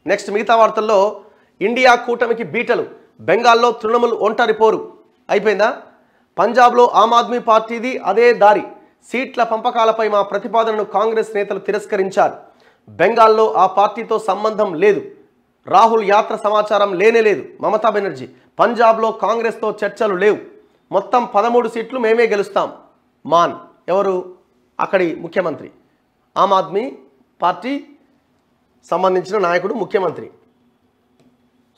Next మిగతా వార్తల్లో India కూటమికి బీటలు, బెంగాల్లో తృణమూల్ ఒంటరి పోరు అయిపోయిందా? పంజాబ్లో ఆమ్ ఆద్మీ పార్టీది అదే దారి, సీట్ల పంపకాలపై మా ప్రతిపాదనను కాంగ్రెస్ నేతలు తిరస్కరించారు. బెంగాల్లో ఆ పార్టీతో సంబంధం లేదు, రాహుల్ యాత్ర సమాచారం లేనేలేదు మమతా బెనర్జీ. పంజాబ్లో కాంగ్రెస్తో చర్చలు లేవు, మొత్తం 13 సీట్లు మేమే గెలుస్తాం. మాన్ ఎవరు అక్కడి ముఖ్యమంత్రి, ఆమ్ ఆద్మీ పార్టీ సంబంధించిన నాయకుడు ముఖ్యమంత్రి.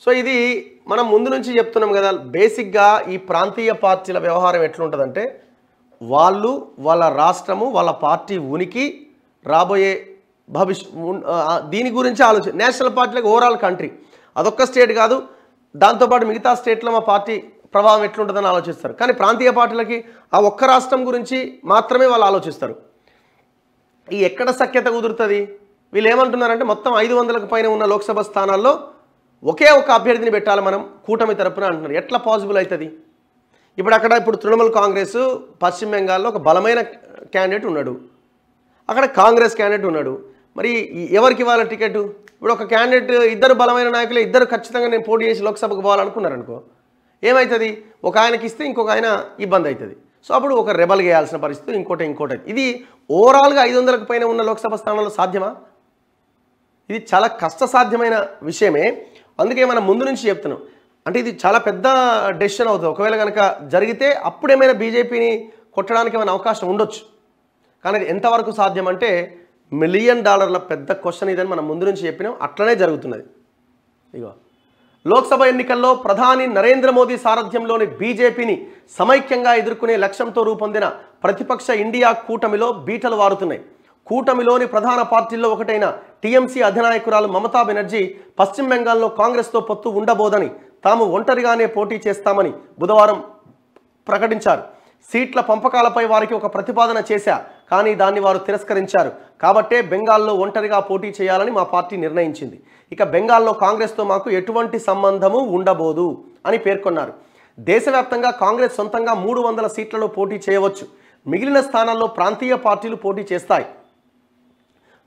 సో ఇది మనం ముందు నుంచి చెప్తున్నాం కదా, బేసిక్గా ఈ ప్రాంతీయ పార్టీల వ్యవహారం ఎట్లుంటుందంటే వాళ్ళు వాళ్ళ రాష్ట్రము వాళ్ళ పార్టీ ఉనికి రాబోయే దీని గురించి ఆలోచన. నేషనల్ పార్టీలకు ఓవరాల్ కంట్రీ, అదొక్క స్టేట్ కాదు, దాంతోపాటు మిగతా స్టేట్లో మా పార్టీ ప్రభావం ఎట్లుంటుందని ఆలోచిస్తారు. కానీ ప్రాంతీయ పార్టీలకి ఆ ఒక్క రాష్ట్రం గురించి మాత్రమే వాళ్ళు ఆలోచిస్తారు. ఈ ఎక్కడ సఖ్యత కుదురుతుంది? వీళ్ళు ఏమంటున్నారంటే మొత్తం 500కు పైన ఉన్న లోక్సభ స్థానాల్లో ఒకే ఒక అభ్యర్థిని పెట్టాలి మనం కూటమి తరపున అంటున్నారు. ఎట్లా పాసిబుల్ అవుతుంది? ఇప్పుడు తృణమూల్ కాంగ్రెస్ పశ్చిమ బెంగాల్లో ఒక బలమైన క్యాండిడేట్ ఉన్నాడు, అక్కడ కాంగ్రెస్ క్యాండిడేట్ ఉన్నాడు. మరి ఎవరికి ఇవ్వాలి టికెట్? ఇప్పుడు ఒక క్యాండిడేట్, ఇద్దరు బలమైన నాయకులు, ఇద్దరు ఖచ్చితంగా నేను పోటీ చేసి లోక్సభకు పోవాలనుకున్నారు అనుకో, ఏమవుతుంది? ఒక ఆయనకి ఇస్తే ఇంకొక ఆయన ఇబ్బంది అవుతుంది. సో అప్పుడు ఒక రెబల్ చేయాల్సిన పరిస్థితి, ఇంకోటి. ఇది ఓవరాల్గా 500కు పైన ఉన్న లోక్సభ స్థానాల్లో సాధ్యమా? ఇది చాలా కష్టసాధ్యమైన విషయమే. అందుకే మనం ముందు నుంచి చెప్తున్నాం, అంటే ఇది చాలా పెద్ద డెసిషన్ అవుతుంది. ఒకవేళ కనుక జరిగితే అప్పుడేమైనా బీజేపీని కొట్టడానికి ఏమైనా అవకాశం ఉండొచ్చు. కానీ అది ఎంతవరకు సాధ్యం అంటే $1 మిలియన్ పెద్ద క్వశ్చన్ ఇదని మనం ముందు నుంచి చెప్పినాం. అట్లనే జరుగుతున్నది. ఇగో లోక్సభ ఎన్నికల్లో ప్రధాని నరేంద్ర మోదీ సారథ్యంలోని బీజేపీని సమైక్యంగా ఎదుర్కొనే లక్ష్యంతో రూపొందిన ప్రతిపక్ష ఇండియా కూటమిలో బీటలు వారుతున్నాయి. కూటమిలోని ప్రధాన పార్టీల్లో ఒకటైన టీఎంసీ అధినాయకురాలు మమతా బెనర్జీ పశ్చిమ బెంగాల్లో కాంగ్రెస్తో పొత్తు ఉండబోదని, తాము ఒంటరిగానే పోటీ చేస్తామని బుధవారం ప్రకటించారు. సీట్ల పంపకాలపై వారికి ఒక ప్రతిపాదన చేశా, కానీ దాన్ని వారు తిరస్కరించారు. కాబట్టే బెంగాల్లో ఒంటరిగా పోటీ చేయాలని మా పార్టీ నిర్ణయించింది. ఇక బెంగాల్లో కాంగ్రెస్తో మాకు ఎటువంటి సంబంధము ఉండబోదు అని పేర్కొన్నారు. దేశవ్యాప్తంగా కాంగ్రెస్ సొంతంగా 300 సీట్లలో పోటీ చేయవచ్చు. మిగిలిన స్థానాల్లో ప్రాంతీయ పార్టీలు పోటీ చేస్తాయి.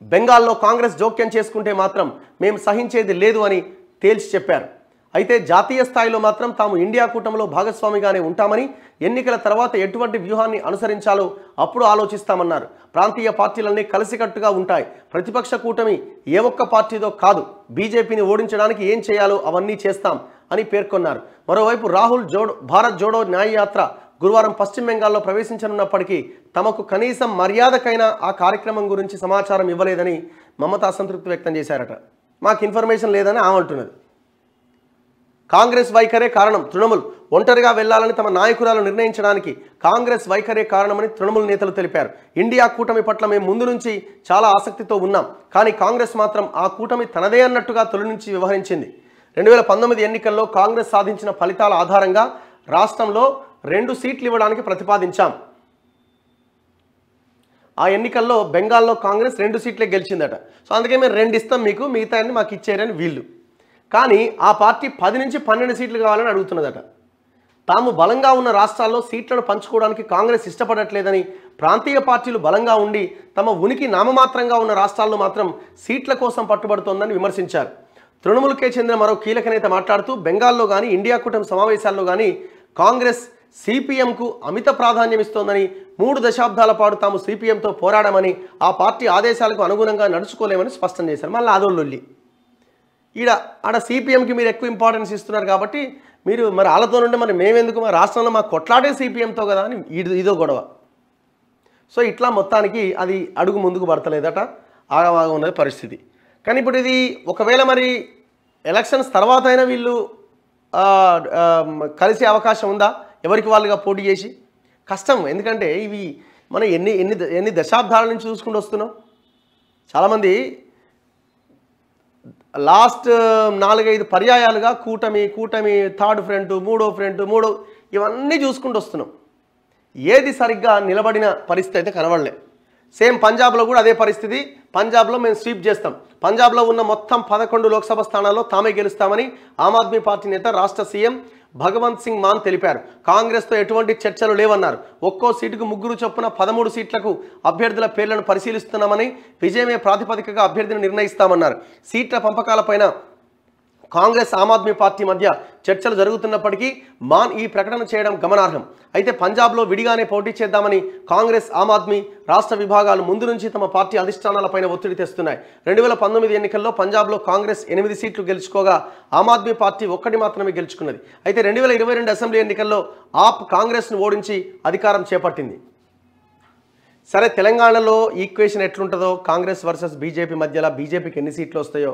బెంగాల్లో కాంగ్రెస్ జోక్యం చేసుకుంటే మాత్రం మేము సహించేది లేదు అని తేల్చి చెప్పారు. అయితే జాతీయ స్థాయిలో మాత్రం తాము ఇండియా కూటమిలో భాగస్వామిగానే ఉంటామని, ఎన్నికల తర్వాత ఎటువంటి వ్యూహాన్ని అనుసరించాలో అప్పుడు ఆలోచిస్తామన్నారు. ప్రాంతీయ పార్టీలన్నీ కలిసికట్టుగా ఉంటాయి. ప్రతిపక్ష కూటమి ఏ ఒక్క పార్టీతో కాదు. బీజేపీని ఓడించడానికి ఏం చేయాలో అవన్నీ చేస్తాం అని పేర్కొన్నారు. మరోవైపు రాహుల్ భారత్ జోడో న్యాయ యాత్ర గురువారం పశ్చిమ బెంగాల్లో ప్రవేశించనున్నప్పటికీ తమకు కనీసం మర్యాదకైనా ఆ కార్యక్రమం గురించి సమాచారం ఇవ్వలేదని మమత అసంతృప్తి వ్యక్తం చేశారట. మాకు ఇన్ఫర్మేషన్ లేదని ఆమె అంటున్నది. కాంగ్రెస్ వైఖరే కారణం, తృణమూల్ ఒంటరిగా వెళ్లాలని తమ నాయకురాలు నిర్ణయించడానికి కాంగ్రెస్ వైఖరే కారణమని తృణమూల్ నేతలు తెలిపారు. ఇండియా కూటమి పట్ల మేము ముందు నుంచి చాలా ఆసక్తితో ఉన్నాం, కానీ కాంగ్రెస్ మాత్రం ఆ కూటమి తనదే అన్నట్టుగా తొలి నుంచి వ్యవహరించింది. 2019 ఎన్నికల్లో కాంగ్రెస్ సాధించిన ఫలితాల ఆధారంగా రాష్ట్రంలో 2 సీట్లు ఇవ్వడానికి ప్రతిపాదించాం. ఆ ఎన్నికల్లో బెంగాల్లో కాంగ్రెస్ 2 సీట్లే గెలిచిందట. సో అందుకే మేము 2 ఇస్తాం మీకు, మిగతా మాకు ఇచ్చేయరని వీళ్ళు. కానీ ఆ పార్టీ 10 నుంచి 12 సీట్లు కావాలని అడుగుతున్నదట. తాము బలంగా ఉన్న రాష్ట్రాల్లో సీట్లను పంచుకోవడానికి కాంగ్రెస్ ఇష్టపడట్లేదని, ప్రాంతీయ పార్టీలు బలంగా ఉండి తమ ఉనికి నామమాత్రంగా ఉన్న రాష్ట్రాల్లో మాత్రం సీట్ల కోసం పట్టుబడుతోందని విమర్శించారు. తృణమూల్కే చెందిన మరో కీలక నేత మాట్లాడుతూ, బెంగాల్లో కానీ ఇండియా కూటమి సమావేశాల్లో కానీ కాంగ్రెస్ సిపిఎంకు అమిత ప్రాధాన్యం ఇస్తోందని, 3 దశాబ్దాల పాటు తాము సిపిఎంతో పోరాడమని, ఆ పార్టీ ఆదేశాలకు అనుగుణంగా నడుచుకోలేమని స్పష్టం చేశారు. మళ్ళీ అదోళ్ళొల్లి ఆడ సిపిఎంకి మీరు ఎక్కువ ఇంపార్టెన్స్ ఇస్తున్నారు కాబట్టి మీరు మరి వాళ్ళతో నుండి మరి మేమెందుకు, మరి రాష్ట్రంలో మాకు కొట్లాడే సిపిఎంతో కదా అని ఇదో గొడవ. సో ఇట్లా మొత్తానికి అది అడుగు ముందుకు పడతలేదట, ఆగమాగా ఉన్నది పరిస్థితి. కానీ ఇప్పుడు ఇది ఒకవేళ మరి ఎలక్షన్స్ తర్వాత అయినా వీళ్ళు కలిసే అవకాశం ఉందా? ఎవరికి వాళ్ళుగా పోటీ చేసి కష్టం. ఎందుకంటే ఇవి మనం ఎన్ని దశాబ్దాల నుంచి చూసుకుంటూ వస్తున్నాం. చాలామంది లాస్ట్ 4-5 పర్యాయాలుగా కూటమి థర్డ్ ఫ్రంట్, మూడో ఫ్రంట్, ఇవన్నీ చూసుకుంటూ వస్తున్నాం. ఏది సరిగ్గా నిలబడిన పరిస్థితి అయితే కనబడలే. సేమ్ పంజాబ్లో కూడా అదే పరిస్థితి. పంజాబ్లో మేము స్వీప్ చేస్తాం, పంజాబ్లో ఉన్న మొత్తం 11 లోక్సభ స్థానాల్లో తామే గెలుస్తామని ఆమ్ ఆద్మీ పార్టీ నేత రాష్ట్ర సీఎం భగవంత్ సింగ్ మాన్ తెలిపారు. కాంగ్రెస్తో ఎటువంటి చర్చలు లేవన్నారు. ఒక్కో సీటుకు 3 చొప్పున 13 సీట్లకు అభ్యర్థుల పేర్లను పరిశీలిస్తున్నామని, విజయమే ప్రాతిపదికగా అభ్యర్థిని నిర్ణయిస్తామన్నారు. సీట్ల పంపకాలపైన కాంగ్రెస్ ఆమ్ ఆద్మీ పార్టీ మధ్య చర్చలు జరుగుతున్నప్పటికీ మాన్ ఈ ప్రకటన చేయడం గమనార్హం. అయితే పంజాబ్లో విడిగానే పోటీ చేద్దామని కాంగ్రెస్ ఆమ్ ఆద్మీ రాష్ట్ర విభాగాలు ముందు నుంచి తమ పార్టీ అధిష్టానాలపైన ఒత్తిడి తెస్తున్నాయి. 2019 ఎన్నికల్లో పంజాబ్లో కాంగ్రెస్ 8 సీట్లు గెలుచుకోగా ఆమ్ ఆద్మీ పార్టీ 1 మాత్రమే గెలుచుకున్నది. అయితే 2022 అసెంబ్లీ ఎన్నికల్లో ఆప్ కాంగ్రెస్ను ఓడించి అధికారం చేపట్టింది. సరే, తెలంగాణలో ఈక్వేషన్ ఎట్లుంటుందో, కాంగ్రెస్ వర్సెస్ బీజేపీ మధ్యలో బీజేపీకి ఎన్ని సీట్లు వస్తాయో,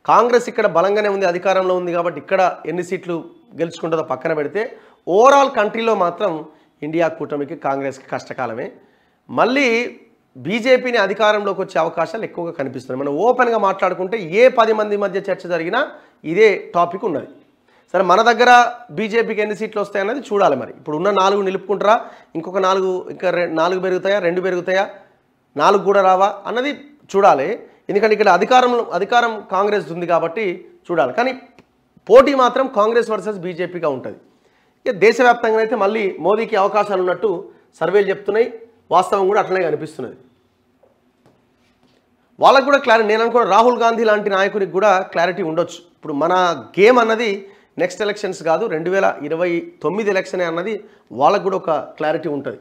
కాంగ్రెస్ ఇక్కడ బలంగానే ఉంది, అధికారంలో ఉంది కాబట్టి ఇక్కడ ఎన్ని సీట్లు గెలుచుకుంటుందో పక్కన పెడితే ఓవరాల్ కంట్రీలో మాత్రం ఇండియా కూటమికి కాంగ్రెస్కి కష్టకాలమే. మళ్ళీ బీజేపీని అధికారంలోకి వచ్చే అవకాశాలు ఎక్కువగా కనిపిస్తున్నాయి. మనం ఓపెన్గా మాట్లాడుకుంటే ఏ 10 మంది మధ్య చర్చ జరిగినా ఇదే టాపిక్ ఉన్నది. సరే, మన దగ్గర బీజేపీకి ఎన్ని సీట్లు వస్తాయన్నది చూడాలి. మరి ఇప్పుడు ఉన్న 4 నిలుపుకుంటారా, ఇంకొక 4 పెరుగుతాయా, 2 పెరుగుతాయా, 4 కూడా రావా అన్నది చూడాలి. ఎందుకంటే ఇక్కడ అధికారం కాంగ్రెస్ ఉంది కాబట్టి చూడాలి. కానీ పోటీ మాత్రం కాంగ్రెస్ వర్సెస్ బీజేపీగా ఉంటుంది. ఇక దేశవ్యాప్తంగా అయితే మళ్ళీ మోదీకి అవకాశాలు ఉన్నట్టు సర్వేలు చెప్తున్నాయి. వాస్తవం కూడా అట్లనే కనిపిస్తున్నది. వాళ్ళకు కూడా క్లారిటీ, నేను అనుకో రాహుల్ గాంధీ లాంటి నాయకుడికి కూడా క్లారిటీ ఉండొచ్చు. ఇప్పుడు మన గేమ్ అన్నది నెక్స్ట్ ఎలక్షన్స్ కాదు, 2029 ఎలక్షనే అన్నది వాళ్ళకు కూడా ఒక క్లారిటీ ఉంటుంది.